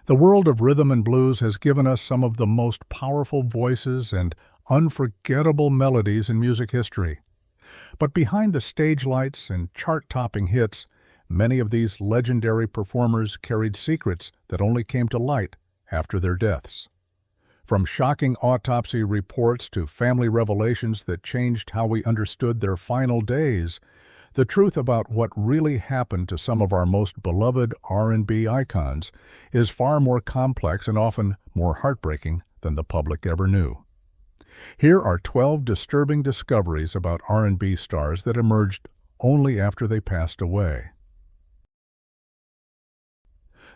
The world of rhythm and blues has given us some of the most powerful voices and unforgettable melodies in music history. But behind the stage lights and chart-topping hits, many of these legendary performers carried secrets that only came to light after their deaths. From shocking autopsy reports to family revelations that changed how we understood their final days, the truth about what really happened to some of our most beloved R&B icons is far more complex and often more heartbreaking than the public ever knew. Here are 12 disturbing discoveries about R&B stars that emerged only after they passed away.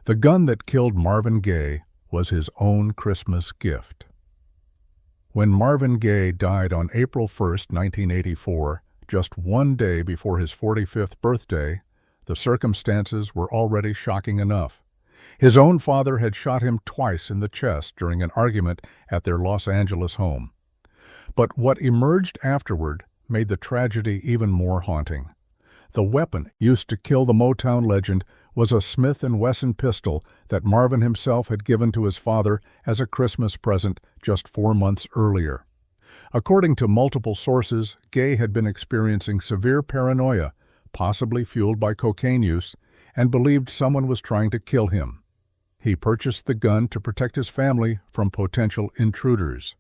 The gun that killed Marvin Gaye was his own Christmas gift. When Marvin Gaye died on April 1, 1984, just one day before his 45th birthday, the circumstances were already shocking enough. His own father had shot him twice in the chest during an argument at their Los Angeles home. But what emerged afterward made the tragedy even more haunting. The weapon used to kill the Motown legend was a Smith & Wesson pistol that Marvin himself had given to his father as a Christmas present just 4 months earlier. According to multiple sources, Gaye had been experiencing severe paranoia, possibly fueled by cocaine use, and believed someone was trying to kill him. He purchased the gun to protect his family from potential intruders.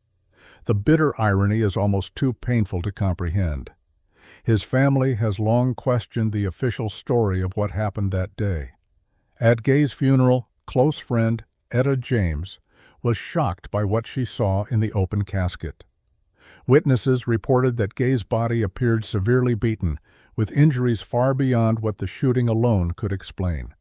The bitter irony is almost too painful to comprehend. His family has long questioned the official story of what happened that day. At Gaye's funeral, close friend Etta James was shocked by what she saw in the open casket. Witnesses reported that Gaye's body appeared severely beaten, with injuries far beyond what the shooting alone could explain.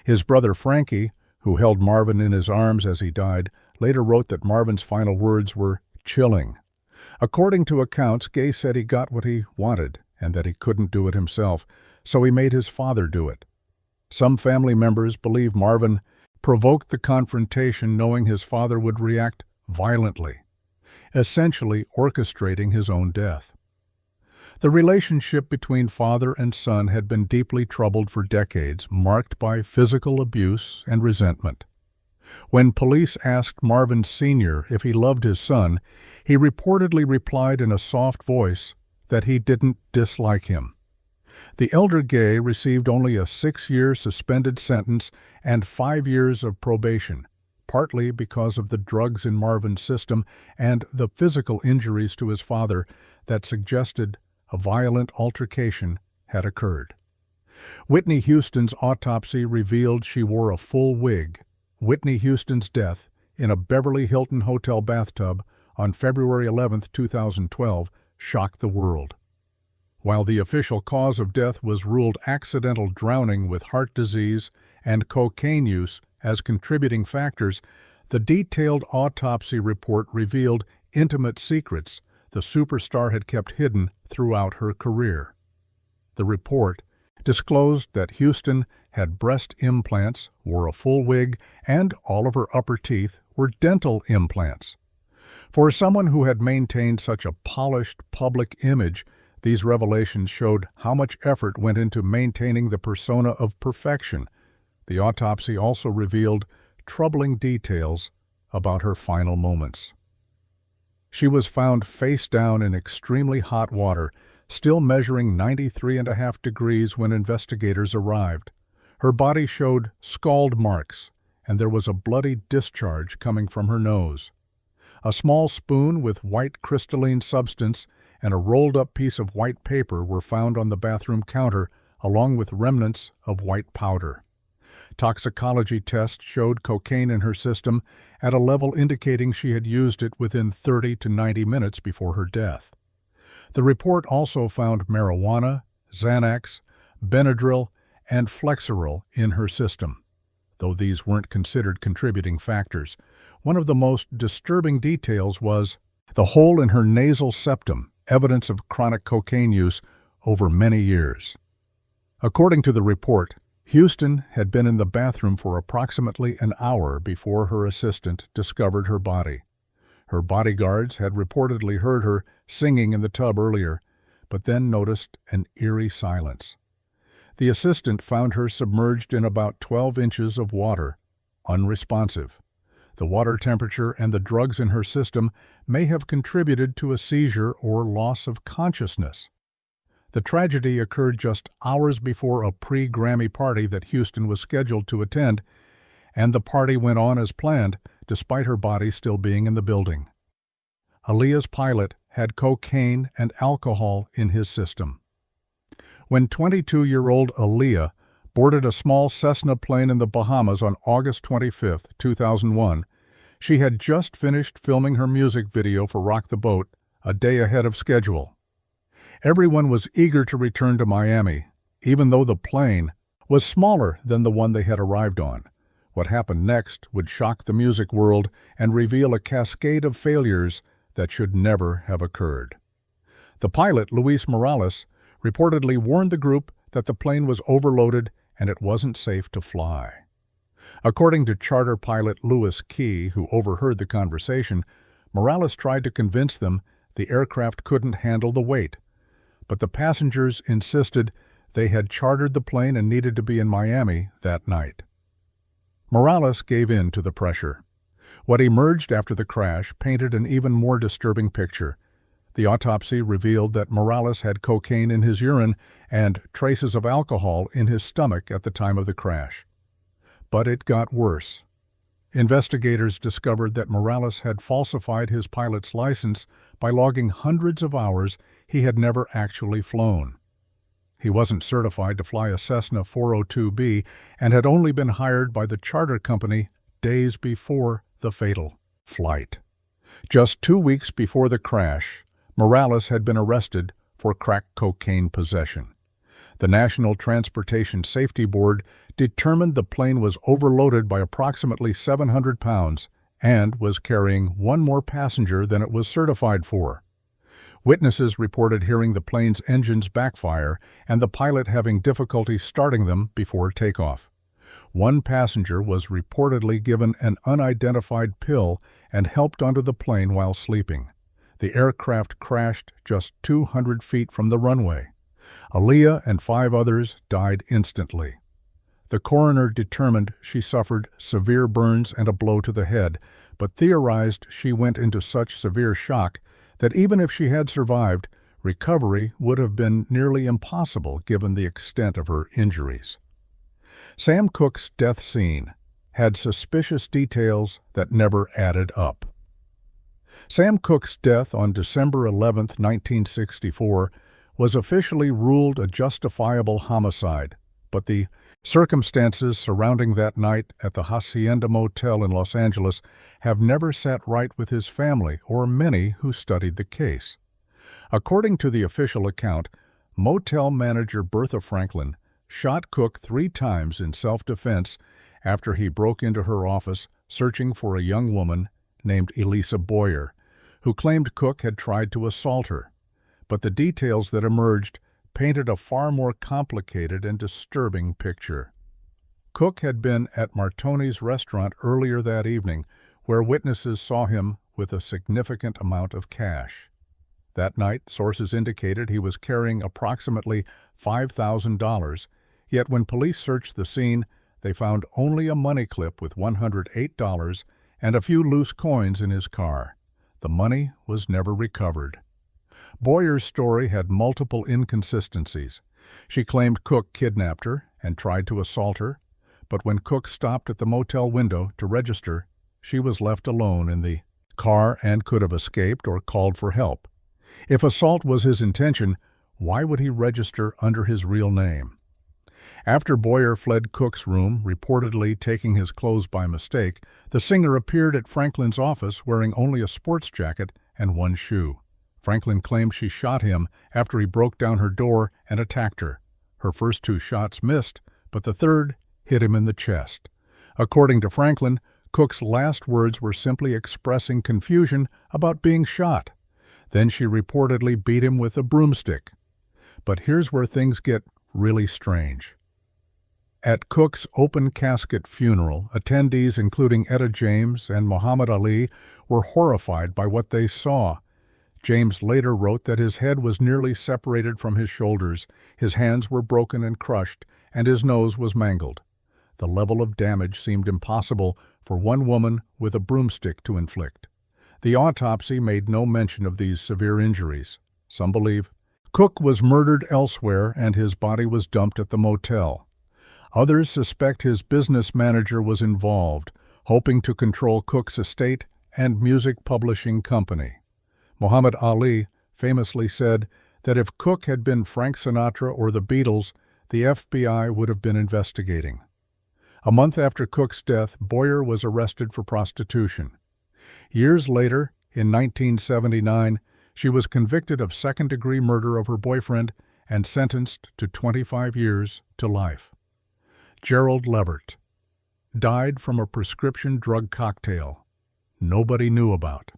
His brother Frankie, who held Marvin in his arms as he died, later wrote that Marvin's final words were chilling. According to accounts, Gaye said he got what he wanted and that he couldn't do it himself, so he made his father do it. Some family members believe Marvin provoked the confrontation knowing his father would react violently, essentially orchestrating his own death. The relationship between father and son had been deeply troubled for decades, marked by physical abuse and resentment. When police asked Marvin Sr. if he loved his son, he reportedly replied in a soft voice that he didn't dislike him. The elder Gaye received only a 6-year suspended sentence and 5 years of probation, partly because of the drugs in Marvin's system and the physical injuries to his father that suggested a violent altercation had occurred. Whitney Houston's autopsy revealed she wore a full wig. Whitney Houston's death in a Beverly Hilton hotel bathtub on February 11, 2012, shocked the world. While the official cause of death was ruled accidental drowning with heart disease and cocaine use as contributing factors, the detailed autopsy report revealed intimate secrets the superstar had kept hidden throughout her career. The report disclosed that Houston had breast implants, wore a full wig, and all of her upper teeth were dental implants. For someone who had maintained such a polished public image, these revelations showed how much effort went into maintaining the persona of perfection. The autopsy also revealed troubling details about her final moments. She was found face down in extremely hot water, still measuring 93.5 degrees when investigators arrived. Her body showed scald marks, and there was a bloody discharge coming from her nose. A small spoon with white crystalline substance and a rolled-up piece of white paper were found on the bathroom counter, along with remnants of white powder. Toxicology tests showed cocaine in her system at a level indicating she had used it within 30 to 90 minutes before her death. The report also found marijuana, Xanax, Benadryl, and Flexeril in her system. Though these weren't considered contributing factors, one of the most disturbing details was the hole in her nasal septum, evidence of chronic cocaine use over many years. According to the report, Houston had been in the bathroom for approximately an hour before her assistant discovered her body. Her bodyguards had reportedly heard her singing in the tub earlier, but then noticed an eerie silence. The assistant found her submerged in about 12 inches of water, unresponsive. The water temperature and the drugs in her system may have contributed to a seizure or loss of consciousness. The tragedy occurred just hours before a pre-Grammy party that Houston was scheduled to attend, and the party went on as planned, despite her body still being in the building. Aaliyah's pilot had cocaine and alcohol in his system. When 22-year-old Aaliyah boarded a small Cessna plane in the Bahamas on August 25, 2001, she had just finished filming her music video for Rock the Boat, a day ahead of schedule. Everyone was eager to return to Miami, even though the plane was smaller than the one they had arrived on. What happened next would shock the music world and reveal a cascade of failures that should never have occurred. The pilot, Luis Morales, reportedly warned the group that the plane was overloaded and it wasn't safe to fly. According to charter pilot Louis Key, who overheard the conversation, Morales tried to convince them the aircraft couldn't handle the weight, but the passengers insisted they had chartered the plane and needed to be in Miami that night. Morales gave in to the pressure. What emerged after the crash painted an even more disturbing picture. The autopsy revealed that Morales had cocaine in his urine and traces of alcohol in his stomach at the time of the crash. But it got worse. Investigators discovered that Morales had falsified his pilot's license by logging hundreds of hours he had never actually flown. He wasn't certified to fly a Cessna 402B and had only been hired by the charter company days before the fatal flight. Just 2 weeks before the crash, Morales had been arrested for crack cocaine possession. The National Transportation Safety Board determined the plane was overloaded by approximately 700 pounds and was carrying one more passenger than it was certified for. Witnesses reported hearing the plane's engines backfire and the pilot having difficulty starting them before takeoff. One passenger was reportedly given an unidentified pill and helped onto the plane while sleeping. The aircraft crashed just 200 feet from the runway. Aaliyah and 5 others died instantly. The coroner determined she suffered severe burns and a blow to the head, but theorized she went into such severe shock that even if she had survived, recovery would have been nearly impossible given the extent of her injuries. Sam Cooke's death scene had suspicious details that never added up. Sam Cooke's death on December 11, 1964, was officially ruled a justifiable homicide, but the circumstances surrounding that night at the Hacienda Motel in Los Angeles have never sat right with his family or many who studied the case. According to the official account, motel manager Bertha Franklin shot Cooke 3 times in self-defense after he broke into her office searching for a young woman named Elisa Boyer, who claimed Cooke had tried to assault her. But the details that emerged painted a far more complicated and disturbing picture. Cooke had been at Martoni's restaurant earlier that evening, where witnesses saw him with a significant amount of cash. That night, sources indicated he was carrying approximately $5,000, yet when police searched the scene, they found only a money clip with $108 and a few loose coins in his car. The money was never recovered. Boyer's story had multiple inconsistencies. She claimed Cooke kidnapped her and tried to assault her, but when Cooke stopped at the motel window to register, she was left alone in the car and could have escaped or called for help. If assault was his intention, why would he register under his real name? After Boyer fled Cooke's room, reportedly taking his clothes by mistake, the singer appeared at Franklin's office wearing only a sports jacket and 1 shoe. Franklin claimed she shot him after he broke down her door and attacked her. Her first 2 shots missed, but the third hit him in the chest. According to Franklin, Cooke's last words were simply expressing confusion about being shot. Then she reportedly beat him with a broomstick. But here's where things get really strange. At Cooke's open casket funeral, attendees including Etta James and Muhammad Ali were horrified by what they saw. James later wrote that his head was nearly separated from his shoulders, his hands were broken and crushed, and his nose was mangled. The level of damage seemed impossible for one woman with a broomstick to inflict. The autopsy made no mention of these severe injuries. Some believe Cook was murdered elsewhere and his body was dumped at the motel. Others suspect his business manager was involved, hoping to control Cook's estate and music publishing company. Muhammad Ali famously said that if Cook had been Frank Sinatra or the Beatles, the FBI would have been investigating. A month after Cook's death, Boyer was arrested for prostitution. Years later, in 1979, she was convicted of second-degree murder of her boyfriend and sentenced to 25 years to life. Gerald Levert died from a prescription drug cocktail nobody knew about.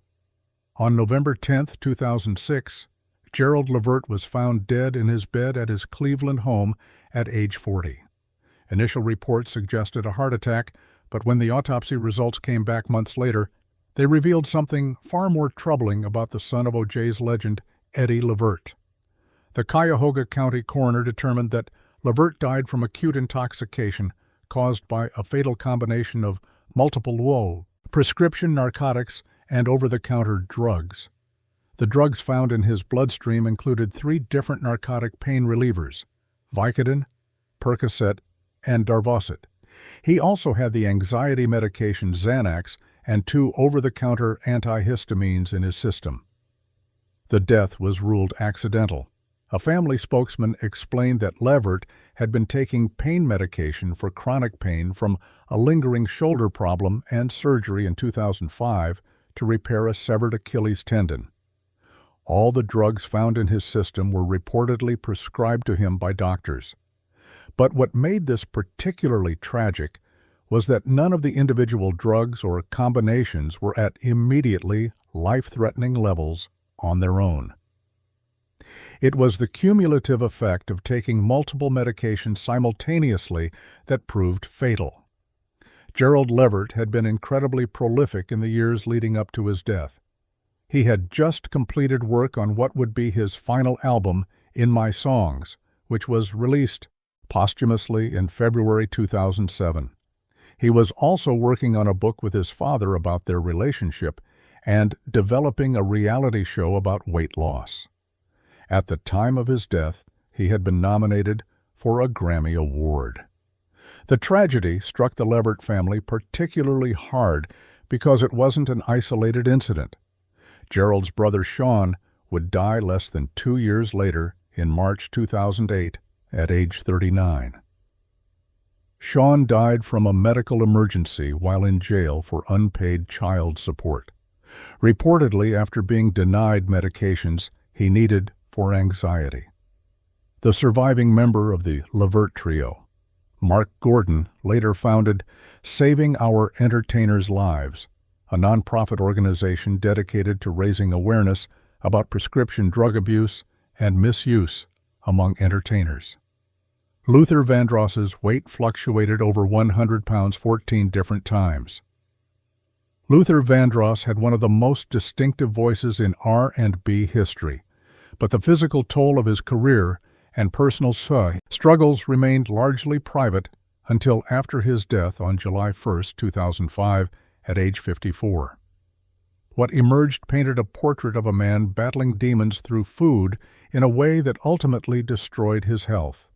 On November 10, 2006, Gerald Levert was found dead in his bed at his Cleveland home at age 40. Initial reports suggested a heart attack, but when the autopsy results came back months later, they revealed something far more troubling about the son of O.J.'s legend, Eddie Levert. The Cuyahoga County coroner determined that Levert died from acute intoxication caused by a fatal combination of multiple woe, prescription narcotics, and over-the-counter drugs. The drugs found in his bloodstream included 3 different narcotic pain relievers: Vicodin, Percocet, and Darvocet. He also had the anxiety medication Xanax and 2 over-the-counter antihistamines in his system. The death was ruled accidental. A family spokesman explained that Levert had been taking pain medication for chronic pain from a lingering shoulder problem and surgery in 2005 to repair a severed Achilles tendon. All the drugs found in his system were reportedly prescribed to him by doctors. But what made this particularly tragic was that none of the individual drugs or combinations were at immediately life-threatening levels on their own. It was the cumulative effect of taking multiple medications simultaneously that proved fatal. Gerald Levert had been incredibly prolific in the years leading up to his death. He had just completed work on what would be his final album, In My Songs, which was released posthumously in February 2007. He was also working on a book with his father about their relationship and developing a reality show about weight loss. At the time of his death, he had been nominated for a Grammy Award. The tragedy struck the Levert family particularly hard because it wasn't an isolated incident. Gerald's brother Sean would die less than 2 years later in March 2008 at age 39. Sean died from a medical emergency while in jail for unpaid child support, reportedly after being denied medications he needed for anxiety. The surviving member of the Levert trio, Mark Gordon, later founded Saving Our Entertainers' Lives, a nonprofit organization dedicated to raising awareness about prescription drug abuse and misuse among entertainers. Luther Vandross's weight fluctuated over 100 pounds 14 different times. Luther Vandross had one of the most distinctive voices in R&B history, but the physical toll of his career and personal struggles remained largely private until after his death on July 1, 2005, at age 54. What emerged painted a portrait of a man battling demons through food in a way that ultimately destroyed his health.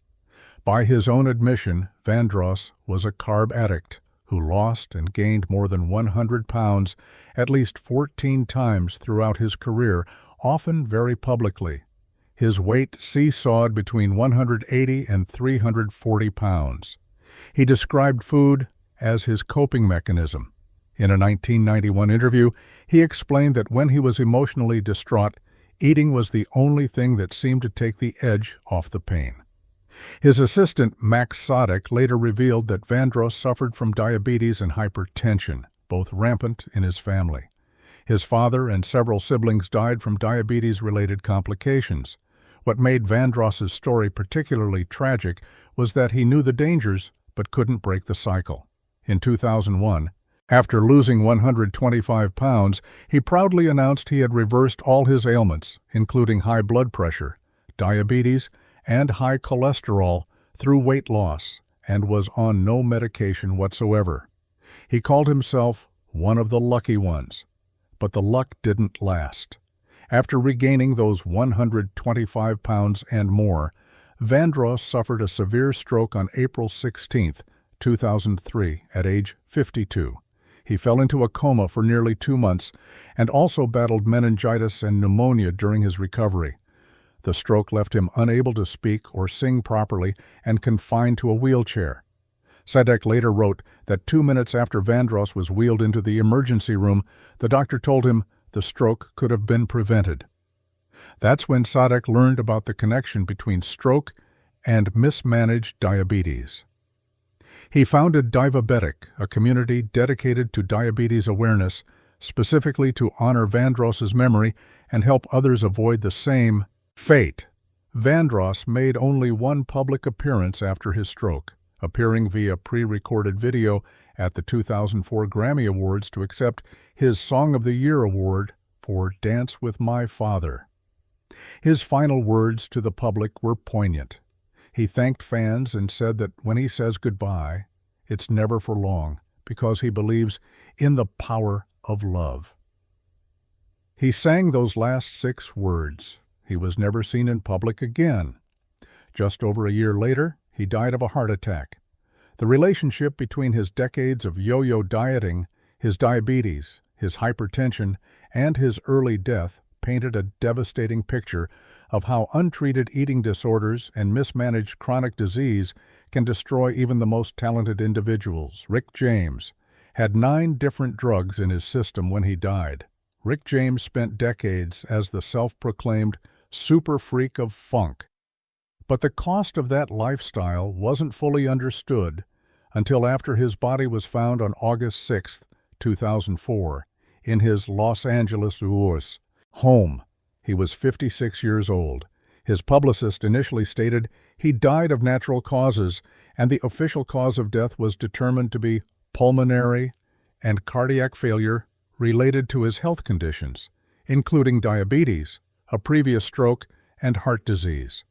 By his own admission, Vandross was a carb addict who lost and gained more than 100 pounds at least 14 times throughout his career, often very publicly. His weight seesawed between 180 and 340 pounds. He described food as his coping mechanism. In a 1991 interview, he explained that when he was emotionally distraught, eating was the only thing that seemed to take the edge off the pain. His assistant, Max Sadek, later revealed that Vandross suffered from diabetes and hypertension, both rampant in his family. His father and several siblings died from diabetes-related complications. What made Vandross's story particularly tragic was that he knew the dangers but couldn't break the cycle. In 2001, after losing 125 pounds, he proudly announced he had reversed all his ailments, including high blood pressure, diabetes, and high cholesterol, through weight loss, and was on no medication whatsoever. He called himself one of the lucky ones. But the luck didn't last. After regaining those 125 pounds and more, Vandross suffered a severe stroke on April 16, 2003, at age 52. He fell into a coma for nearly 2 months and also battled meningitis and pneumonia during his recovery. The stroke left him unable to speak or sing properly and confined to a wheelchair. Sadek later wrote that 2 minutes after Vandross was wheeled into the emergency room, the doctor told him the stroke could have been prevented. That's when Sadek learned about the connection between stroke and mismanaged diabetes. He founded Divabetic, a community dedicated to diabetes awareness, specifically to honor Vandross's memory and help others avoid the same fate. Vandross made only one public appearance after his stroke, appearing via pre-recorded video at the 2004 Grammy Awards to accept his Song of the Year award for Dance with My Father. His final words to the public were poignant. He thanked fans and said that when he says goodbye, it's never for long, because he believes in the power of love. He sang those last 6 words. He was never seen in public again. Just over a year later, he died of a heart attack. The relationship between his decades of yo-yo dieting, his diabetes, his hypertension, and his early death painted a devastating picture of how untreated eating disorders and mismanaged chronic disease can destroy even the most talented individuals. Rick James had 9 different drugs in his system when he died. Rick James spent decades as the self-proclaimed super freak of funk. But the cost of that lifestyle wasn't fully understood until after his body was found on August 6, 2004, in his Los Angeles home. He was 56 years old. His publicist initially stated he died of natural causes, and the official cause of death was determined to be pulmonary and cardiac failure related to his health conditions, including diabetes, a previous stroke, and heart disease.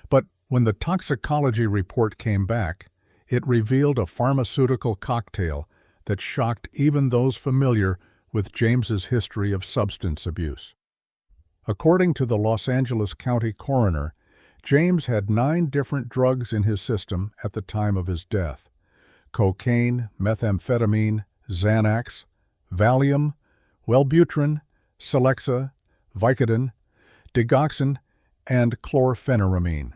But when the toxicology report came back, it revealed a pharmaceutical cocktail that shocked even those familiar with James's history of substance abuse. According to the Los Angeles County coroner, James had 9 different drugs in his system at the time of his death: cocaine, methamphetamine, Xanax, Valium, Wellbutrin, Celexa, Vicodin, digoxin, and chlorpheniramine.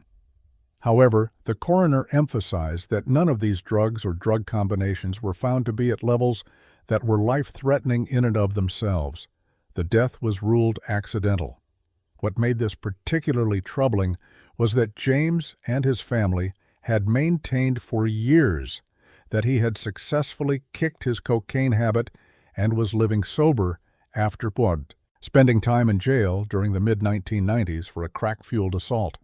However, the coroner emphasized that none of these drugs or drug combinations were found to be at levels that were life-threatening in and of themselves. The death was ruled accidental. What made this particularly troubling was that James and his family had maintained for years that he had successfully kicked his cocaine habit and was living sober afterward, spending time in jail during the mid-1990s for a crack-fueled assault.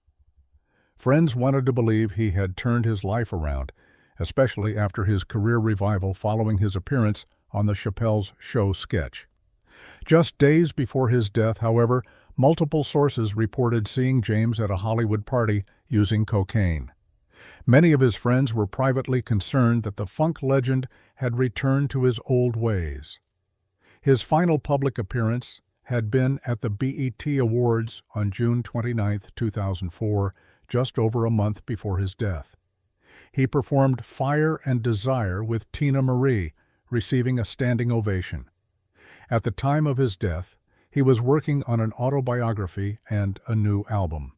Friends wanted to believe he had turned his life around, especially after his career revival following his appearance on the Chappelle's Show sketch. Just days before his death, however, multiple sources reported seeing James at a Hollywood party using cocaine. Many of his friends were privately concerned that the funk legend had returned to his old ways. His final public appearance had been at the BET Awards on June 29, 2004, just over a month before his death. He performed Fire and Desire with Tina Marie, receiving a standing ovation. At the time of his death, he was working on an autobiography and a new album.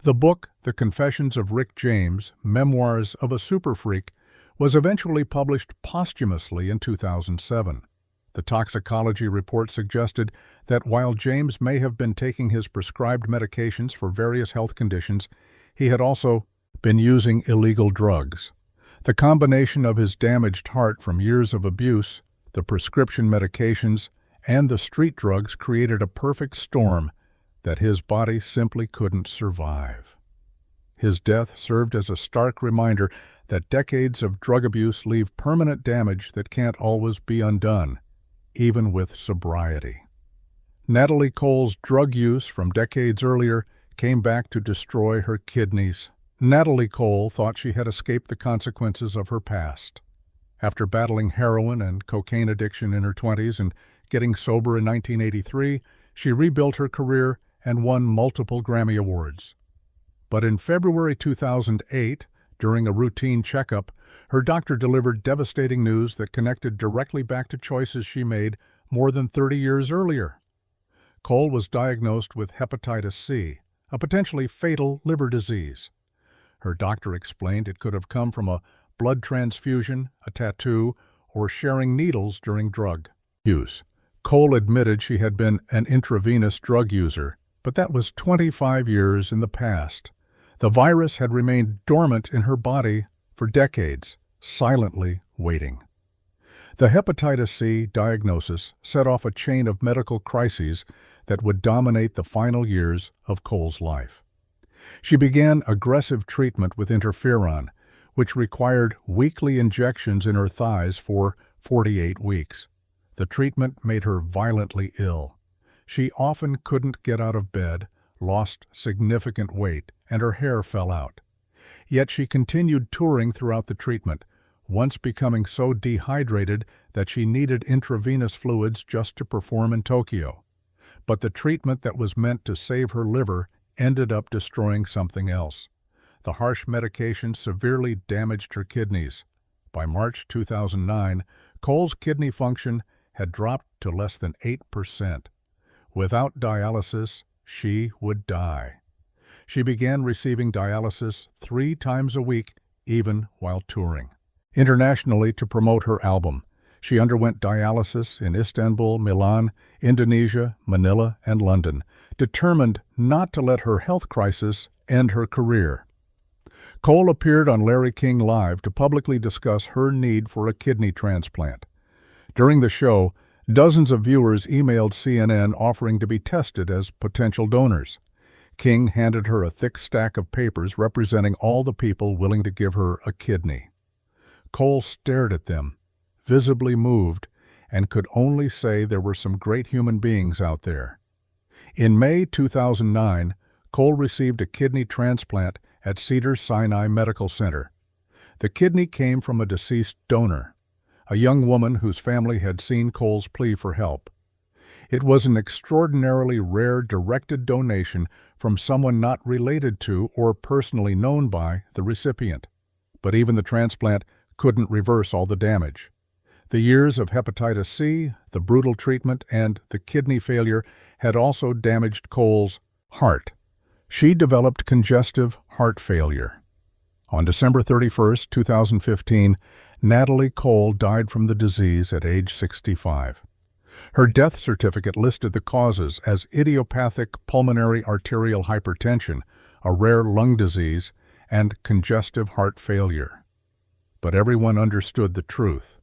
The book, The Confessions of Rick James, Memoirs of a Super Freak, was eventually published posthumously in 2007. The toxicology report suggested that while James may have been taking his prescribed medications for various health conditions, he had also been using illegal drugs. The combination of his damaged heart from years of abuse, the prescription medications, and the street drugs created a perfect storm that his body simply couldn't survive. His death served as a stark reminder that decades of drug abuse leave permanent damage that can't always be undone, even with sobriety. Natalie Cole's drug use from decades earlier came back to destroy her kidneys, Natalie Cole thought she had escaped the consequences of her past. After battling heroin and cocaine addiction in her 20s and getting sober in 1983, she rebuilt her career and won multiple Grammy Awards. But in February 2008, during a routine checkup, her doctor delivered devastating news that connected directly back to choices she made more than 30 years earlier. Cole was diagnosed with hepatitis C, a potentially fatal liver disease. Her doctor explained it could have come from a blood transfusion, a tattoo, or sharing needles during drug use. Cole admitted she had been an intravenous drug user, but that was 25 years in the past. The virus had remained dormant in her body for decades, silently waiting. The hepatitis C diagnosis set off a chain of medical crises that would dominate the final years of Cole's life. She began aggressive treatment with interferon, which required weekly injections in her thighs for 48 weeks. The treatment made her violently ill. She often couldn't get out of bed, lost significant weight, and her hair fell out. Yet she continued touring throughout the treatment, once becoming so dehydrated that she needed intravenous fluids just to perform in Tokyo. But the treatment that was meant to save her liver ended up destroying something else. The harsh medication severely damaged her kidneys. By March 2009, Cole's kidney function had dropped to less than 8%. Without dialysis, she would die. She began receiving dialysis 3 times a week, even while touring. Internationally, to promote her album, she underwent dialysis in Istanbul, Milan, Indonesia, Manila, and London, determined not to let her health crisis end her career. Cole appeared on Larry King Live to publicly discuss her need for a kidney transplant. During the show, dozens of viewers emailed CNN offering to be tested as potential donors. King handed her a thick stack of papers representing all the people willing to give her a kidney. Cole stared at them, visibly moved, and could only say there were some great human beings out there. In May 2009, Cole received a kidney transplant at Cedars-Sinai Medical Center. The kidney came from a deceased donor, a young woman whose family had seen Cole's plea for help. It was an extraordinarily rare directed donation from someone not related to or personally known by the recipient. But even the transplant couldn't reverse all the damage. The years of hepatitis C, the brutal treatment, and the kidney failure had also damaged Cole's heart. She developed congestive heart failure. On December 31, 2015, Natalie Cole died from the disease at age 65. Her death certificate listed the causes as idiopathic pulmonary arterial hypertension, a rare lung disease, and congestive heart failure. But everyone understood the truth.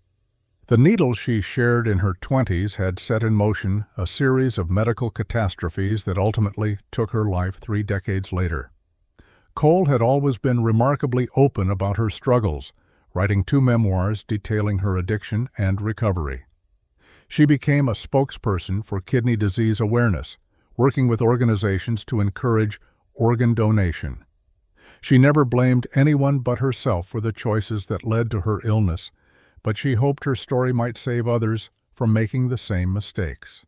The needle she shared in her 20s had set in motion a series of medical catastrophes that ultimately took her life 3 decades later. Cole had always been remarkably open about her struggles, writing 2 memoirs detailing her addiction and recovery. She became a spokesperson for kidney disease awareness, working with organizations to encourage organ donation. She never blamed anyone but herself for the choices that led to her illness, but she hoped her story might save others from making the same mistakes.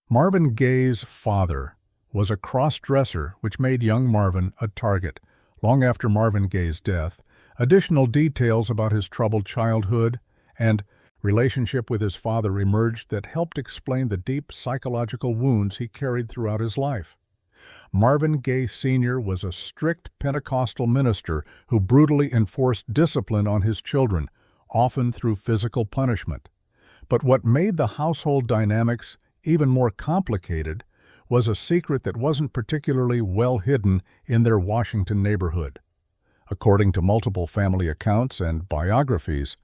Marvin Gaye's father was a cross-dresser, which made young Marvin a target. Long after Marvin Gaye's death, additional details about his troubled childhood and relationship with his father emerged that helped explain the deep psychological wounds he carried throughout his life. Marvin Gaye Sr. was a strict Pentecostal minister who brutally enforced discipline on his children, often through physical punishment. But what made the household dynamics even more complicated was a secret that wasn't particularly well hidden in their Washington neighborhood. According to multiple family accounts and biographies,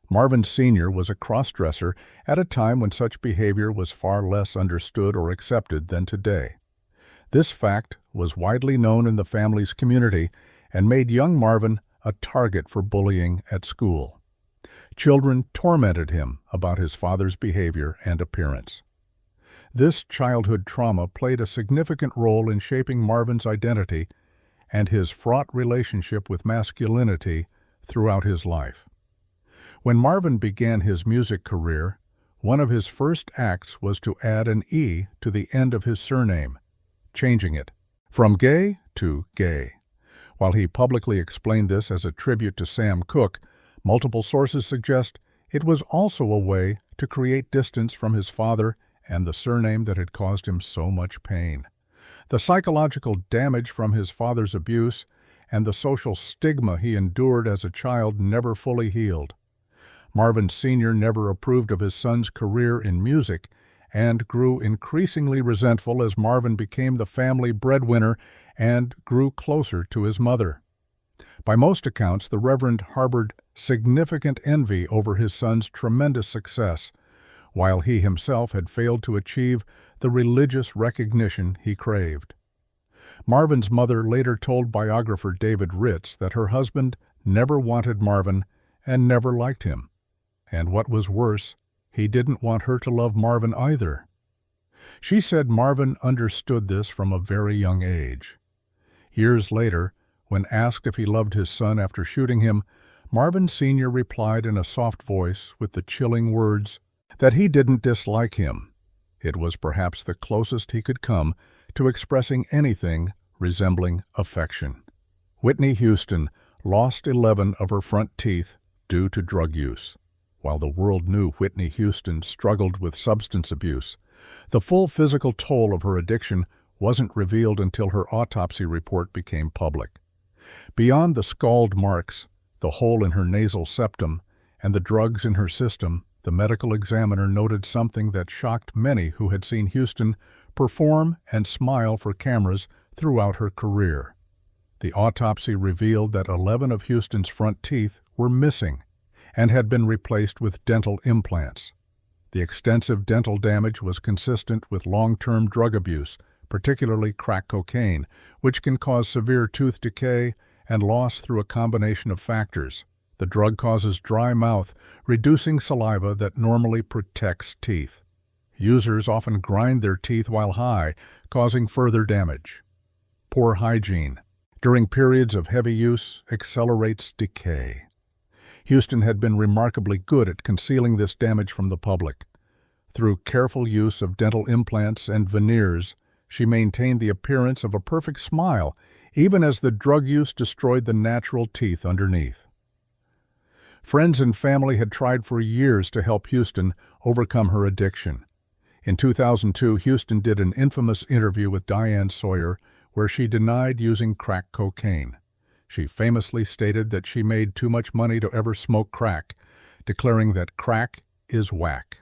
Marvin Sr. was a cross-dresser at a time when such behavior was far less understood or accepted than today. This fact was widely known in the family's community and made young Marvin a target for bullying at school. Children tormented him about his father's behavior and appearance. This childhood trauma played a significant role in shaping Marvin's identity and his fraught relationship with masculinity throughout his life. When Marvin began his music career, one of his first acts was to add an E to the end of his surname, changing it from Gaye to Gay. While he publicly explained this as a tribute to Sam Cooke, multiple sources suggest it was also a way to create distance from his father and the surname that had caused him so much pain. The psychological damage from his father's abuse and the social stigma he endured as a child never fully healed. Marvin Sr. never approved of his son's career in music and grew increasingly resentful as Marvin became the family breadwinner and grew closer to his mother. By most accounts, the Reverend harbored significant envy over his son's tremendous success, while he himself had failed to achieve the religious recognition he craved. Marvin's mother later told biographer David Ritz that her husband never wanted Marvin and never liked him. And what was worse, he didn't want her to love Marvin either. She said Marvin understood this from a very young age. Years later, when asked if he loved his son after shooting him, Marvin Sr. replied in a soft voice with the chilling words that he didn't dislike him. It was perhaps the closest he could come to expressing anything resembling affection. Whitney Houston lost 11 of her front teeth due to drug use. While the world knew Whitney Houston struggled with substance abuse, the full physical toll of her addiction wasn't revealed until her autopsy report became public. Beyond the scald marks, the hole in her nasal septum, and the drugs in her system, the medical examiner noted something that shocked many who had seen Houston perform and smile for cameras throughout her career. The autopsy revealed that 11 of Houston's front teeth were missing and had been replaced with dental implants. The extensive dental damage was consistent with long-term drug abuse, particularly crack cocaine, which can cause severe tooth decay and loss through a combination of factors. The drug causes dry mouth, reducing saliva that normally protects teeth. Users often grind their teeth while high, causing further damage. Poor hygiene during periods of heavy use accelerates decay. Houston had been remarkably good at concealing this damage from the public. Through careful use of dental implants and veneers, she maintained the appearance of a perfect smile, even as the drug use destroyed the natural teeth underneath. Friends and family had tried for years to help Houston overcome her addiction. In 2002, Houston did an infamous interview with Diane Sawyer where she denied using crack cocaine. She famously stated that she made too much money to ever smoke crack, declaring that crack is whack.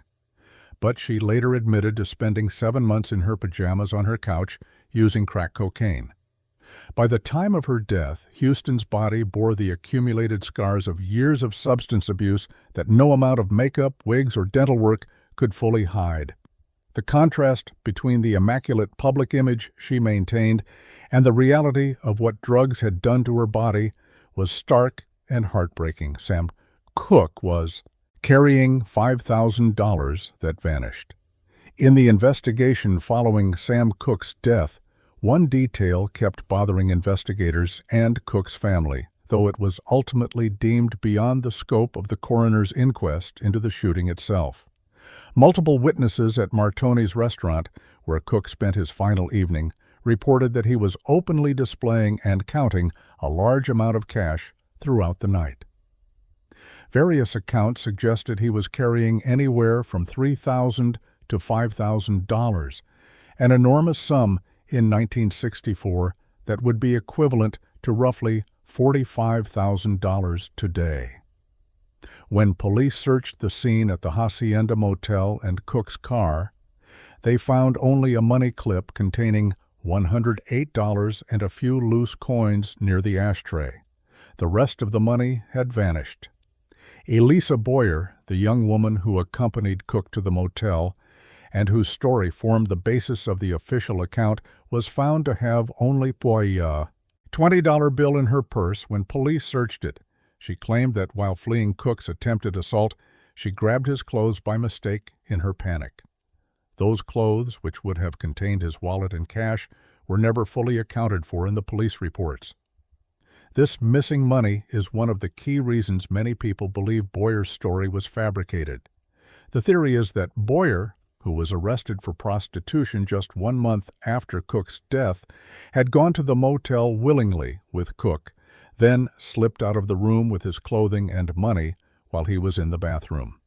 But she later admitted to spending 7 months in her pajamas on her couch using crack cocaine. By the time of her death, Houston's body bore the accumulated scars of years of substance abuse that no amount of makeup, wigs, or dental work could fully hide. The contrast between the immaculate public image she maintained and the reality of what drugs had done to her body was stark and heartbreaking. Sam Cooke was carrying $5,000 that vanished. In the investigation following Sam Cooke's death, one detail kept bothering investigators and Cooke's family, though it was ultimately deemed beyond the scope of the coroner's inquest into the shooting itself. Multiple witnesses at Martoni's restaurant, where Cooke spent his final evening, reported that he was openly displaying and counting a large amount of cash throughout the night. Various accounts suggested he was carrying anywhere from $3,000 to $5,000, an enormous sum in 1964 that would be equivalent to roughly $45,000 today. When police searched the scene at the Hacienda Motel and Cooke's car, they found only a money clip containing $108 and a few loose coins near the ashtray. The rest of the money had vanished. Elisa Boyer, the young woman who accompanied Cooke to the motel, and whose story formed the basis of the official account, was found to have only a $20 bill in her purse when police searched it. She claimed that while fleeing Cooke's attempted assault, she grabbed his clothes by mistake in her panic. Those clothes, which would have contained his wallet and cash, were never fully accounted for in the police reports. This missing money is one of the key reasons many people believe Boyer's story was fabricated. The theory is that Boyer, who was arrested for prostitution just 1 month after Cook's death, had gone to the motel willingly with Cook, then slipped out of the room with his clothing and money while he was in the bathroom.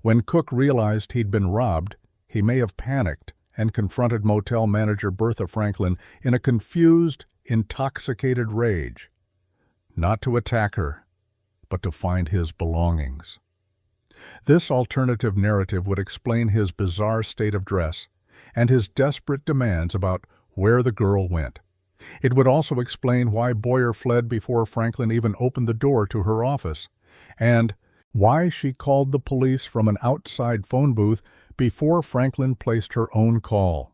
When Cook realized he'd been robbed, he may have panicked and confronted motel manager Bertha Franklin in a confused, intoxicated rage. Not to attack her, but to find his belongings. This alternative narrative would explain his bizarre state of dress and his desperate demands about where the girl went. It would also explain why Boyer fled before Franklin even opened the door to her office, and why she called the police from an outside phone booth before Franklin placed her own call.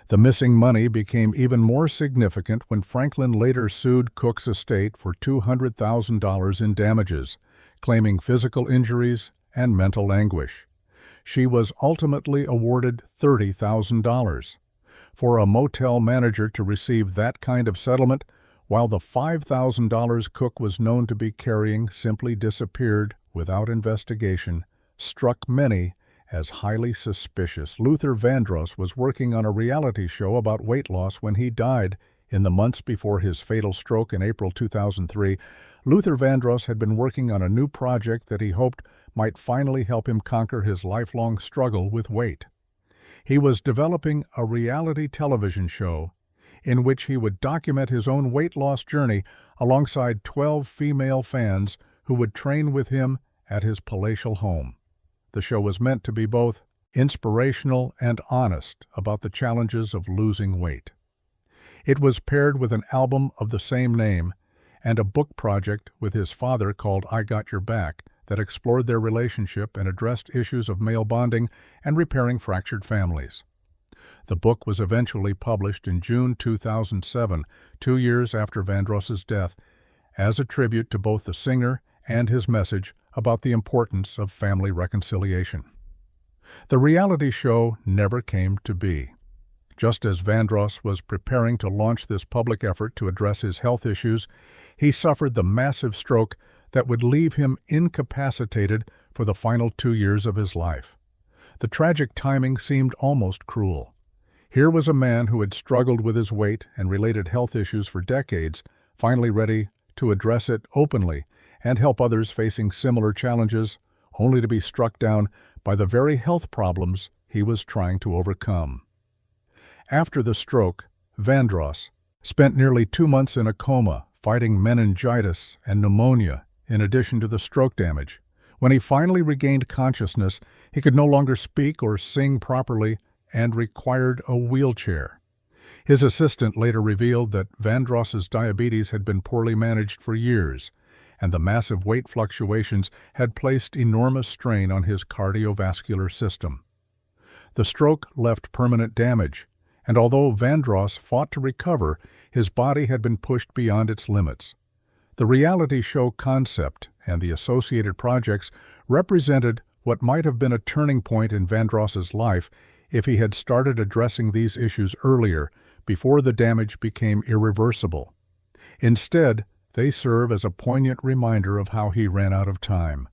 The missing money became even more significant when Franklin later sued Cook's estate for $200,000 in damages, claiming physical injuries and mental anguish. She was ultimately awarded $30,000. For a motel manager to receive that kind of settlement, while the $5,000 Cook was known to be carrying simply disappeared without investigation, struck many as highly suspicious. Luther Vandross was working on a reality show about weight loss when he died in the months before his fatal stroke in April 2003. Luther Vandross had been working on a new project that he hoped might finally help him conquer his lifelong struggle with weight. He was developing a reality television show in which he would document his own weight loss journey alongside 12 female fans who would train with him at his palatial home. The show was meant to be both inspirational and honest about the challenges of losing weight. It was paired with an album of the same name and a book project with his father called I Got Your Back that explored their relationship and addressed issues of male bonding and repairing fractured families. The book was eventually published in June 2007, 2 years after Vandross's death, as a tribute to both the singer and his message about the importance of family reconciliation. The reality show never came to be. Just as Vandross was preparing to launch this public effort to address his health issues, he suffered the massive stroke that would leave him incapacitated for the final 2 years of his life. The tragic timing seemed almost cruel. Here was a man who had struggled with his weight and related health issues for decades, finally ready to address it openly and help others facing similar challenges, only to be struck down by the very health problems he was trying to overcome. After the stroke, Vandross spent nearly 2 months in a coma, fighting meningitis and pneumonia in addition to the stroke damage. When he finally regained consciousness, he could no longer speak or sing properly and required a wheelchair. His assistant later revealed that Vandross's diabetes had been poorly managed for years, and the massive weight fluctuations had placed enormous strain on his cardiovascular system. The stroke left permanent damage, and although Vandross fought to recover, his body had been pushed beyond its limits. The reality show concept and the associated projects represented what might have been a turning point in Vandross's life if he had started addressing these issues earlier, before the damage became irreversible. Instead, they serve as a poignant reminder of how he ran out of time.